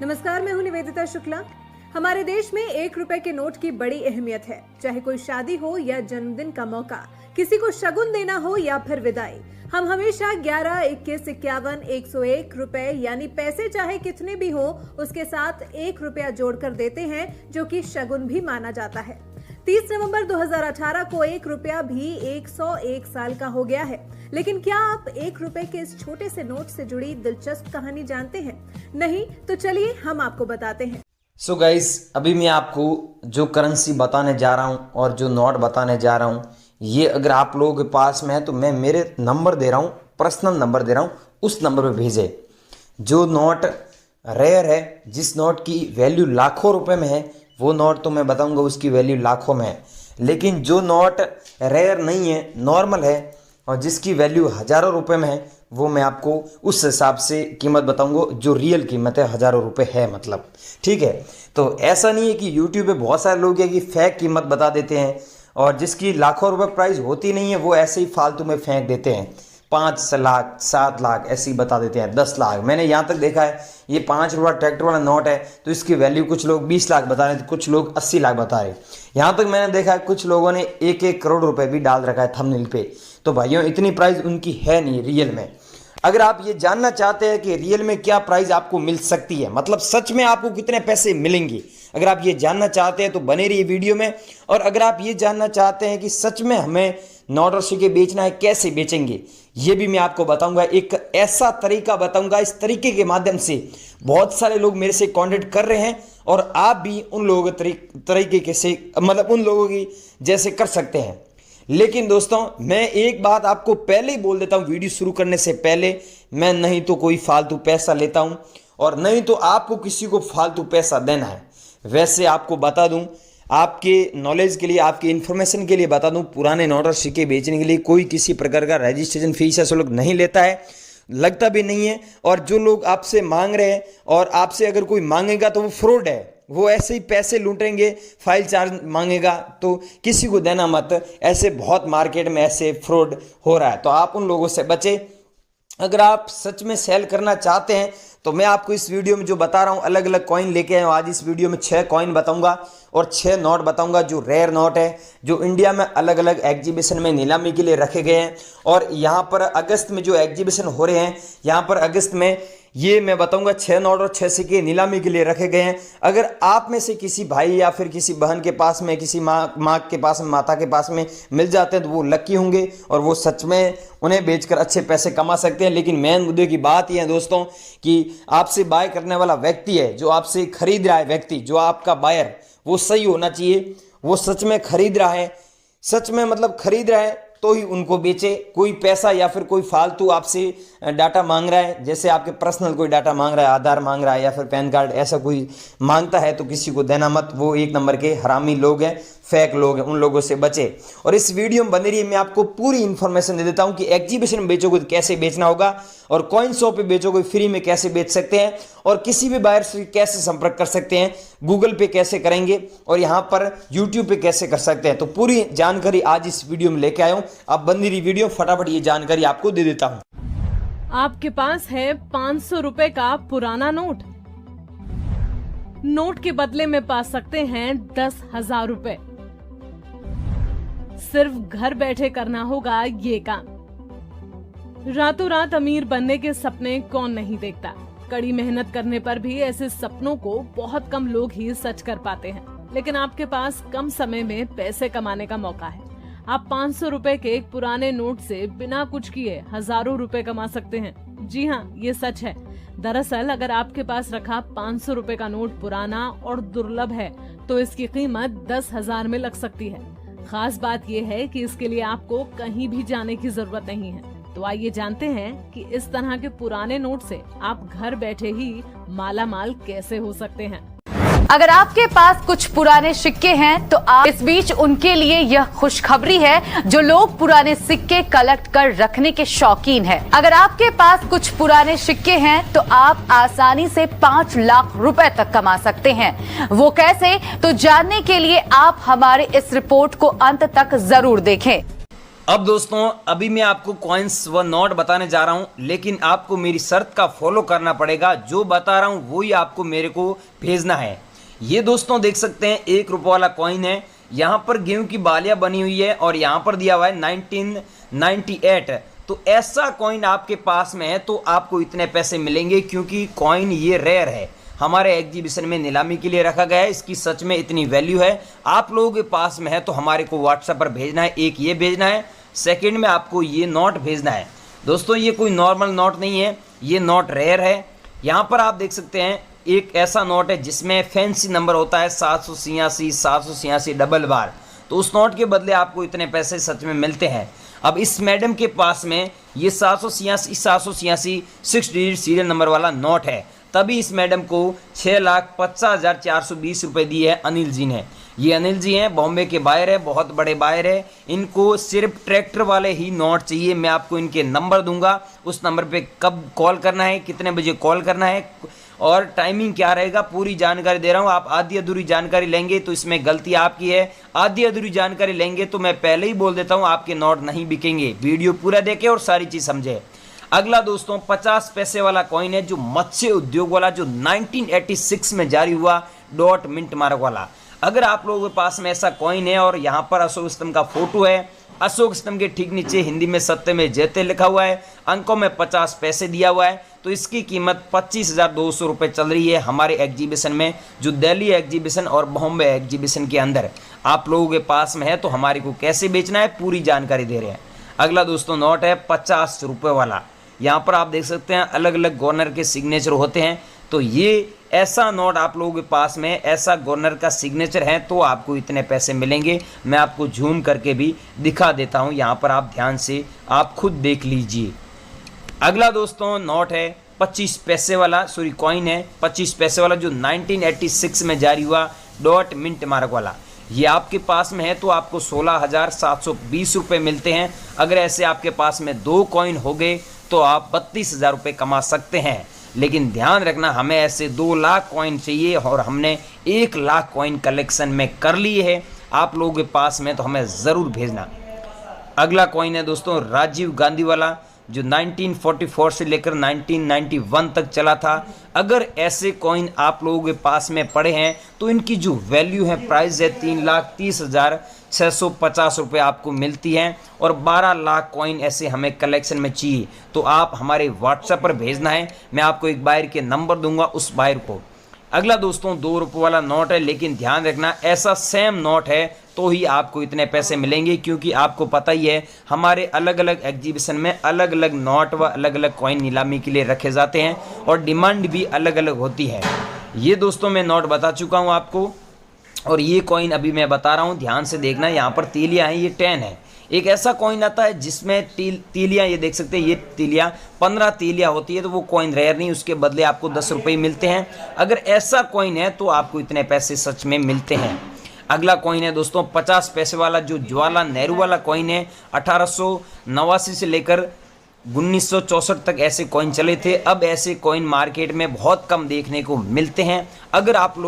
नमस्कार, मैं हूं निवेदिता शुक्ला। हमारे देश में 1 रुपए के नोट की बड़ी अहमियत है। चाहे कोई शादी हो या जन्मदिन का मौका, किसी को शगुन देना हो या फिर विदाई, हम हमेशा 11, 21, 51, 101 रुपए यानी पैसे चाहे कितने भी हो उसके साथ 1 रुपया जोड़कर देते हैं, जो कि शगुन भी माना जाता है। 30 नवंबर 2018 को 1 रुपया भी 101 साल का हो गया है। लेकिन क्या आप 1 रुपए के इस छोटे से नोट से जुड़ी दिलचस्प कहानी जानते हैं? नहीं तो चलिए हम आपको बताते हैं। सो गाइस, अभी मैं आपको जो करेंसी बताने जा रहा हूँ और जो नोट बताने जा रहा हूँ, ये अगर आप लोगों के पास में है तो मैं मेरे नंबर दे रहा हूँ, पर्सनल नंबर दे रहा हूँ, उस नंबर पे भेजे। जो नोट रेयर है, जिस नोट की वैल्यू लाखों रुपए में है, वो नोट तो मैं बताऊंगा उसकी वैल्यू लाखों में है। लेकिन जो नोट रेयर नहीं है, नॉर्मल है और जिसकी वैल्यू हज़ारों रुपए में है, वो मैं आपको उस हिसाब से कीमत बताऊंगा। जो रियल कीमत है हज़ारों रुपए है, मतलब ठीक है। तो ऐसा नहीं है कि यूट्यूब पे बहुत सारे लोग हैं कि फेक कीमत बता देते हैं और जिसकी लाखों रुपए प्राइस होती नहीं है वो ऐसे ही फालतू में फेंक देते हैं। 5 लाख 7 लाख ऐसे ही बता देते हैं, 10 लाख। मैंने यहाँ तक देखा है, ये 5 रुपया ट्रैक्टर वाला नोट है तो इसकी वैल्यू कुछ लोग 20 लाख बता रहे हैं, कुछ लोग 80 लाख बता रहे हैं। यहाँ तक मैंने देखा है कुछ लोगों ने 1-1 करोड़ रुपए भी डाल रखा है थंबनेल पे। तो भाइयों, इतनी प्राइस उनकी है नहीं रियल में। अगर आप ये जानना चाहते हैं कि रियल में क्या प्राइस आपको मिल सकती है, मतलब सच में आपको कितने पैसे मिलेंगे, अगर आप ये जानना चाहते हैं तो बने रहिए वीडियो में। और अगर आप ये जानना चाहते हैं कि सच में हमें नोट और सिक्के बेचना है, कैसे बेचेंगे, ये भी मैं आपको बताऊंगा। एक ऐसा तरीका बताऊंगा, इस तरीके के माध्यम से बहुत सारे लोग मेरे से कांटेक्ट कर रहे हैं और आप भी उन लोगों के तरीके से, मतलब उन लोगों की जैसे कर सकते हैं। लेकिन दोस्तों, मैं एक बात आपको पहले ही बोल देता हूं, वीडियो शुरू करने से पहले, मैं नहीं तो कोई फालतू पैसा लेता हूं और नहीं तो आपको किसी को फालतू पैसा देना है। वैसे आपको बता दूं, आपके नॉलेज के लिए, आपके इन्फॉर्मेशन के लिए बता दूं, पुराने नोट और सिक्के बेचने के लिए कोई किसी प्रकार का रजिस्ट्रेशन फीस ऐसे लोग नहीं लेता है, लगता भी नहीं है। और जो लोग आपसे मांग रहे हैं और आपसे अगर कोई मांगेगा तो वो फ्रॉड है, वो ऐसे ही पैसे लूटेंगे, फाइल चार्ज मांगेगा, तो किसी को देना मत। ऐसे बहुत मार्केट में ऐसे फ्रॉड हो रहा है, तो आप उन लोगों से बचें। अगर आप सच में सेल करना चाहते हैं तो मैं आपको इस वीडियो में जो बता रहा हूँ, अलग अलग कॉइन लेके आया हूँ। आज इस वीडियो में 6 कॉइन बताऊंगा और 6 नोट बताऊंगा जो रेयर नोट है, जो इंडिया में अलग अलग एग्जीबिशन में नीलामी के लिए रखे गए हैं। और यहाँ पर अगस्त में जो एग्जीबिशन हो रहे हैं, यहाँ पर अगस्त में ये मैं बताऊंगा 6 नोट और 6 सिक्के नीलामी के लिए रखे गए हैं। अगर आप में से किसी भाई या फिर किसी बहन के पास में, किसी माँ के पास में, माता के पास में मिल जाते हैं तो वो लकी होंगे और वो सच में उन्हें बेचकर अच्छे पैसे कमा सकते हैं। लेकिन मेन मुद्दे की बात यह है दोस्तों कि आपसे बाय करने वाला व्यक्ति है, जो आपसे खरीद रहा है व्यक्ति, जो आपका बायर, वो सही होना चाहिए। वो सच में खरीद रहा है, सच में मतलब खरीद रहा है तो ही उनको बेचे। कोई पैसा या फिर कोई फालतू आपसे डाटा मांग रहा है, जैसे आपके पर्सनल कोई डाटा मांग रहा है, आधार मांग रहा है या फिर पैन कार्ड, ऐसा कोई मांगता है तो किसी को देना मत। वो 1 नंबर के हरामी लोग हैं, फेक लोग हैं, उन लोगों से बचे। और इस वीडियो में बने रहिए, मैं आपको पूरी इन्फॉर्मेशन दे देता हूं कि एग्जीबिशन में बेचोगे तो कैसे बेचना होगा और कॉइन शॉप पे बेचोगे फ्री में कैसे बेच सकते हैं और किसी भी बायर से कैसे संपर्क कर सकते हैं, गूगल पे कैसे करेंगे और यहाँ पर यूट्यूब पे कैसे कर सकते हैं। तो पूरी जानकारी आज इस वीडियो में लेके आया हूँ। अब बनी रही वीडियो, फटाफट ये जानकारी आपको दे देता हूँ। आपके पास है 500 रुपए का पुराना नोट, नोट के बदले में पा सकते हैं 10,000 रुपए। सिर्फ घर बैठे करना होगा ये काम। रातों रात अमीर बनने के सपने कौन नहीं देखता। कड़ी मेहनत करने पर भी ऐसे सपनों को बहुत कम लोग ही सच कर पाते हैं। लेकिन आपके पास कम समय में पैसे कमाने का मौका है। आप 500 रुपए के एक पुराने नोट से बिना कुछ किए हजारों रुपए कमा सकते हैं। जी हाँ, ये सच है। दरअसल अगर आपके पास रखा 500 रुपए का नोट पुराना और दुर्लभ है तो इसकी कीमत 10,000 में लग सकती है। खास बात यह है कि इसके लिए आपको कहीं भी जाने की जरूरत नहीं है। तो आइए जानते हैं कि इस तरह के पुराने नोट से आप घर बैठे ही माला माल कैसे हो सकते हैं। अगर आपके पास कुछ पुराने सिक्के हैं तो आप इस बीच उनके लिए यह खुशखबरी है जो लोग पुराने सिक्के कलेक्ट कर रखने के शौकीन हैं। अगर आपके पास कुछ पुराने सिक्के हैं तो आप आसानी से 5 लाख रुपए तक कमा सकते हैं। वो कैसे, तो जानने के लिए आप हमारे इस रिपोर्ट को अंत तक जरूर देखें। अब दोस्तों अभी मैं आपको कॉइन्स व नोट बताने जा रहा हूं, लेकिन आपको मेरी शर्त का फॉलो करना पड़ेगा। जो बता रहा हूं वही आपको मेरे को भेजना है। ये दोस्तों देख सकते हैं 1 रुपये वाला कॉइन है। यहाँ पर गेहूं की बालियां बनी हुई है और यहाँ पर दिया हुआ है 1998। तो ऐसा कॉइन आपके पास में है तो आपको इतने पैसे मिलेंगे, क्योंकि कॉइन ये रेयर है, हमारे एग्जीबिशन में नीलामी के लिए रखा गया है। इसकी सच में इतनी वैल्यू है। आप लोगों के पास में है तो हमारे को व्हाट्सएप पर भेजना है। एक ये भेजना है, सेकंड में आपको ये नोट भेजना है। दोस्तों ये कोई नॉर्मल नोट नहीं है, ये नोट रेयर है। यहाँ पर आप देख सकते हैं एक ऐसा नोट है जिसमें फैंसी नंबर होता है 786 डबल बार। तो उस नोट के बदले आपको इतने पैसे सच में मिलते हैं। अब इस मैडम के पास में ये 786 6 डिजिट सीरियल नंबर वाला नोट है, तभी इस मैडम को 6,50,420 रुपये दिए हैं अनिल जी ने। ये अनिल जी हैं, बॉम्बे के बायर है, बहुत बड़े बायर है। इनको सिर्फ ट्रैक्टर वाले ही नोट चाहिए। मैं आपको इनके नंबर दूंगा, उस नंबर पे कब कॉल करना है, कितने बजे कॉल करना है और टाइमिंग क्या रहेगा, पूरी जानकारी दे रहा हूँ। आप आधी अधूरी जानकारी लेंगे तो इसमें गलती आपकी है। आधी अधूरी जानकारी लेंगे तो मैं पहले ही बोल देता हूँ आपके नोट नहीं बिकेंगे। वीडियो पूरा देखें और सारी चीज़ समझे। अगला दोस्तों 50 पैसे वाला कॉइन है, जो मत्स्य उद्योग वाला, जो 1986 में जारी हुआ, डॉट मिंट मार्क वाला। अगर आप लोगों के पास में ऐसा कॉइन है और यहाँ पर अशोक स्तंभ का फोटो है, अशोक स्तंभ के ठीक नीचे हिंदी में सत्य में जयते लिखा हुआ है, अंकों में 50 पैसे दिया हुआ है, तो इसकी कीमत 25,200 रुपये चल रही है हमारे एग्जीबिशन में, जो दिल्ली एग्जीबिशन और बॉम्बे एग्जीबिशन के अंदर। आप लोगों के पास में है तो हमारे को कैसे बेचना है पूरी जानकारी दे रहे हैं। अगला दोस्तों नोट है 50 रुपये वाला। यहाँ पर आप देख सकते हैं अलग अलग गवर्नर के सिग्नेचर होते हैं। तो ये ऐसा नोट आप लोगों के पास में ऐसा गवर्नर का सिग्नेचर है तो आपको इतने पैसे मिलेंगे। मैं आपको जूम करके भी दिखा देता हूँ, यहाँ पर आप ध्यान से आप खुद देख लीजिए। अगला दोस्तों नोट है 25 पैसे वाला, सॉरी कॉइन है 25 पैसे वाला, जो 1986 में जारी हुआ, डॉट मिंट मार्क वाला। ये आपके पास में है तो आपको 16,720 रुपये मिलते हैं। अगर ऐसे आपके पास में 2 कॉइन हो गए तो आप 32,000 रुपये कमा सकते हैं। लेकिन ध्यान रखना, हमें ऐसे 2 लाख कॉइन चाहिए और हमने 1 लाख कॉइन कलेक्शन में कर लिए है। आप लोगों के पास में तो हमें ज़रूर भेजना। अगला कॉइन है दोस्तों राजीव गांधी वाला, जो 1944 से लेकर 1991 तक चला था। अगर ऐसे कॉइन आप लोगों के पास में पड़े हैं तो इनकी जो वैल्यू है, प्राइस है 3,30,650 रुपये आपको मिलती हैं। और 12 लाख कॉइन ऐसे हमें कलेक्शन में चाहिए तो आप हमारे व्हाट्सएप पर भेजना है। मैं आपको एक बायर के नंबर दूंगा, उस बायर को। अगला दोस्तों 2 रुपये वाला नोट है, लेकिन ध्यान रखना ऐसा सेम नोट है तो ही आपको इतने पैसे मिलेंगे, क्योंकि आपको पता ही है हमारे अलग अलग एग्जीबिशन में अलग अलग नोट व अलग अलग कॉइन नीलामी के लिए रखे जाते हैं और डिमांड भी अलग अलग होती है। ये दोस्तों मैं नोट बता चुका हूँ आपको, और ये कॉइन अभी मैं बता रहा हूँ, ध्यान से देखना। यहाँ पर तीलियाँ हैं, ये 10 है। एक ऐसा कॉइन आता है जिसमें तीलियाँ, ये देख सकते हैं, ये तीलियाँ 15 तीलियाँ होती है, तो वो कॉइन रेयर नहीं, उसके बदले आपको 10 रुपये मिलते हैं। अगर ऐसा कॉइन है तो आपको इतने पैसे सच में मिलते हैं। अगला कॉइन है दोस्तों 50 पैसे वाला, जो जवाहरलाल नेहरू वाला कॉइन है। 1889 से लेकर 1964 तक ऐसे कॉइन चले थे। अब ऐसे कॉइन मार्केट में बहुत कम देखने को मिलते हैं। अगर आप लोग